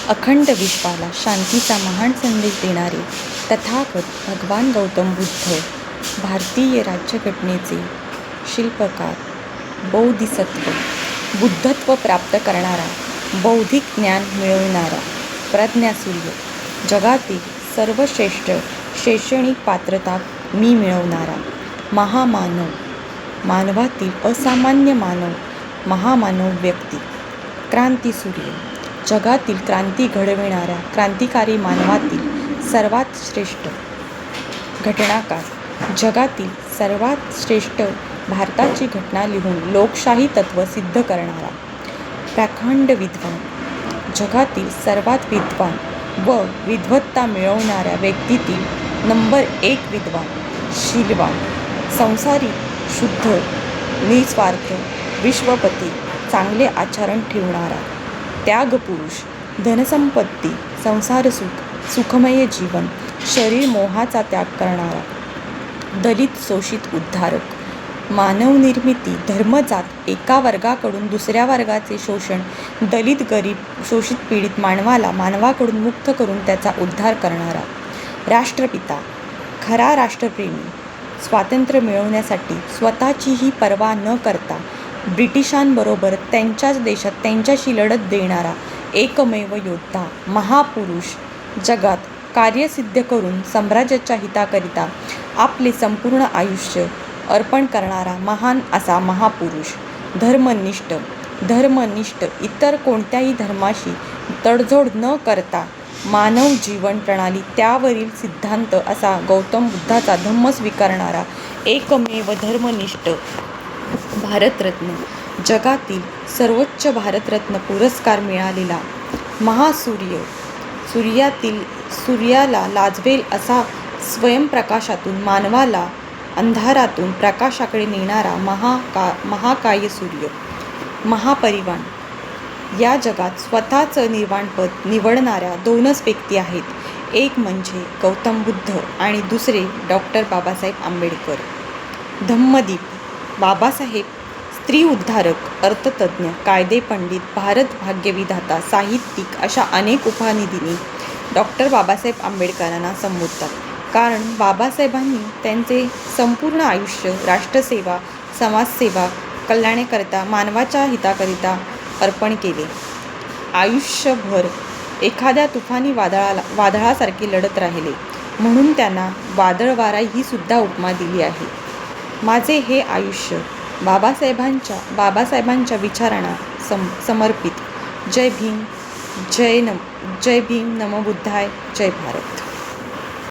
अखंड विश्वाला शांतीचा महान संदेश देणारे तथागत भगवान गौतम बुद्ध, भारतीय राज्यघटनेचे शिल्पकार, बोधिसत्व, बुद्धत्व प्राप्त करणारा, बौद्धिक ज्ञान मिळविणारा, प्रज्ञासूर्य, जगातील सर्वश्रेष्ठ शैक्षणिक पात्रता मी मिळवणारा, महामानव, मानवातील असामान्य मानव, महामानव व्यक्ती, क्रांतिसूर्य, जगातील क्रांती घडविणाऱ्या क्रांतिकारी मानवातील सर्वात श्रेष्ठ, घटनाकार, जगातील सर्वात श्रेष्ठ भारताची घटना लिहून लोकशाही तत्त्व सिद्ध करणारा, प्रकांड विद्वान, जगातील सर्वात विद्वान व विद्वत्ता मिळवणाऱ्या व्यक्तीतील नंबर 1 विद्वान, शीलवान, संसारी, शुद्ध, निस्वार्थ, विश्वपती, चांगले आचरण ठेवणारा, त्यागपुरुष, धनसंपत्ती, संसारसुख, सुखमय जीवन, शरीर मोहाचा त्याग करणारा, दलित शोषित उद्धारक, मानवनिर्मिती, धर्मजात एका वर्गाकडून दुसऱ्या वर्गाचे शोषण, दलित, गरीब, शोषित, पीडित मानवाकडून मुक्त करून त्याचा उद्धार करणारा, राष्ट्रपिता, खरा राष्ट्रप्रेमी, स्वातंत्र्य मिळवण्यासाठी स्वतःचीही पर्वा न करता ब्रिटिशांबरोबर त्यांच्याच देशात त्यांच्याशी लढत देणारा एकमेव योद्धा, महापुरुष, जगात कार्यसिद्ध करून साम्राज्याच्या हिताकरिता आपले संपूर्ण आयुष्य अर्पण करणारा महान असा महापुरुष, धर्मनिष्ठ, इतर कोणत्याही धर्माशी तडजोड न करता मानव जीवन प्रणाली त्यावरील सिद्धांत असा गौतम बुद्धाचा धम्म स्वीकारणारा एकमेव धर्मनिष्ठ भारतरत्न, जगातील सर्वोच्च भारतरत्न पुरस्कार मिळालेला महासूर्य, सूर्याला लाजवेल असा स्वयंप्रकाशातून मानवाला अंधारातून प्रकाशाकडे नेणारा महाकाय सूर्य, महापरिवाण, या जगात स्वतःचं निर्वाणपद निवडणाऱ्या 2च व्यक्ती आहेत. एक म्हणजे गौतम बुद्ध आणि दुसरे डॉक्टर बाबासाहेब आंबेडकर. धम्मदीप बाबासाहेब, स्त्री उद्धारक, अर्थतज्ज्ञ, कायदेपंडित, भारत भाग्यविधाता, साहित्यिक अशा अनेक उपाधींनी डॉक्टर बाबासाहेब आंबेडकरांना संबोधतात. कारण बाबासाहेबांनी त्यांचे संपूर्ण आयुष्य राष्ट्रसेवा, समाजसेवा, कल्याणाकरिता, मानवाच्या हिताकरिता अर्पण केले. आयुष्यभर एखाद्या तुफानी वादळासारखे लढत राहिले, म्हणून त्यांना वादळवारा ही सुद्धा उपमा दिली आहे. माझे हे आयुष्य बाबासाहेबांच्या विचारांना समर्पित. जय भीम, जय भीम, नमो बुद्धाय, जय भारत.